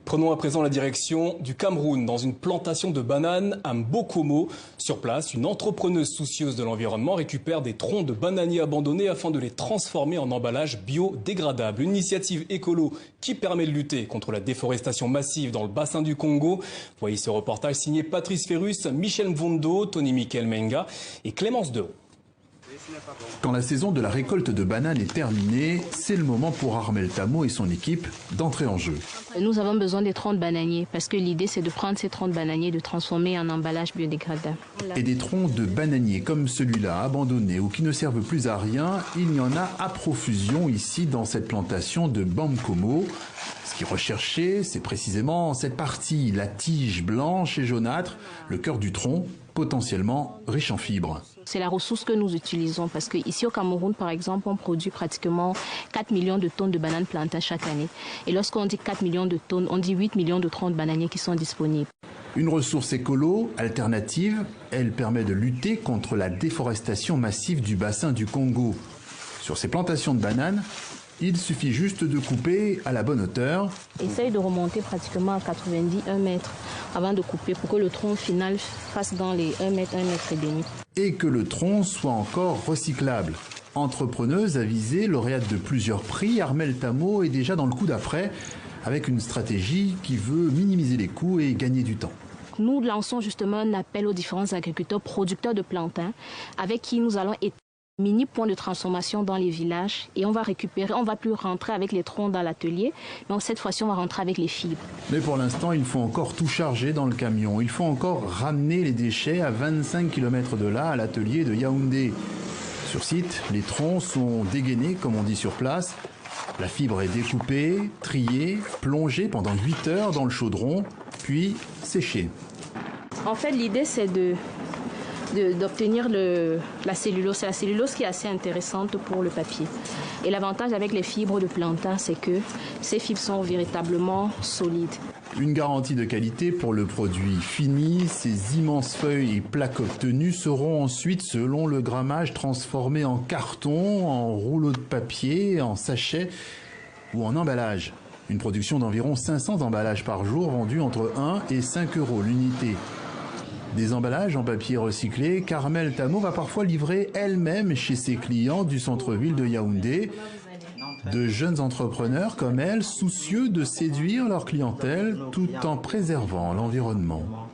Prenons à présent la direction du Cameroun, dans une plantation de bananes à Mbokomo. Sur place, une entrepreneuse soucieuse de l'environnement récupère des troncs de bananiers abandonnés afin de les transformer en emballage biodégradable. Une initiative écolo qui permet de lutter contre la déforestation massive dans le bassin du Congo. Voyez ce reportage signé Patrice Ferrus, Michel Mvondo, Tony Michael Menga et Clémence Dehaut. Quand la saison de la récolte de bananes est terminée, c'est le moment pour Armel Tamo et son équipe d'entrer en jeu. Nous avons besoin des troncs de bananiers parce que l'idée c'est de prendre ces troncs de bananiers et de transformer en emballage biodégradable. Et des troncs de bananiers comme celui-là, abandonnés ou qui ne servent plus à rien, il y en a à profusion ici dans cette plantation de Mbokomo. Ce qui est recherché, c'est précisément cette partie, la tige blanche et jaunâtre, le cœur du tronc, potentiellement riche en fibres. C'est la ressource que nous utilisons parce qu'ici au Cameroun, par exemple, on produit pratiquement 4 millions de tonnes de bananes plantains chaque année. Et lorsqu'on dit 4 millions de tonnes, on dit 8 millions de troncs de bananiers qui sont disponibles. Une ressource écolo, alternative, elle permet de lutter contre la déforestation massive du bassin du Congo. Sur ces plantations de bananes, il suffit juste de couper à la bonne hauteur. Essaye de remonter pratiquement à 1 mètre avant de couper pour que le tronc final fasse dans les 1 mètre, 1 mètre et demi. Et que le tronc soit encore recyclable. Entrepreneuse avisée, lauréate de plusieurs prix, Armel Tamo est déjà dans le coup d'après avec une stratégie qui veut minimiser les coûts et gagner du temps. Nous lançons justement un appel aux différents agriculteurs producteurs de plantains avec qui nous allons établir mini point de transformation dans les villages et on va récupérer, on va plus rentrer avec les troncs dans l'atelier, mais cette fois-ci on va rentrer avec les fibres. Mais pour l'instant, il faut encore tout charger dans le camion. Il faut encore ramener les déchets à 25 km de là, à l'atelier de Yaoundé. Sur site, les troncs sont dégainés, comme on dit sur place. La fibre est découpée, triée, plongée pendant 8 heures dans le chaudron, puis séchée. En fait, l'idée c'est d'obtenir la cellulose. C'est la cellulose qui est assez intéressante pour le papier. Et l'avantage avec les fibres de plantain, c'est que ces fibres sont véritablement solides. Une garantie de qualité pour le produit fini. Ces immenses feuilles et plaques obtenues seront ensuite, selon le grammage, transformées en carton, en rouleau de papier, en sachet ou en emballage. Une production d'environ 500 emballages par jour vendus entre 1 et 5 euros l'unité. Des emballages en papier recyclé qu'Armel Tamo va parfois livrer elle-même chez ses clients du centre-ville de Yaoundé. De jeunes entrepreneurs comme elle, soucieux de séduire leur clientèle tout en préservant l'environnement.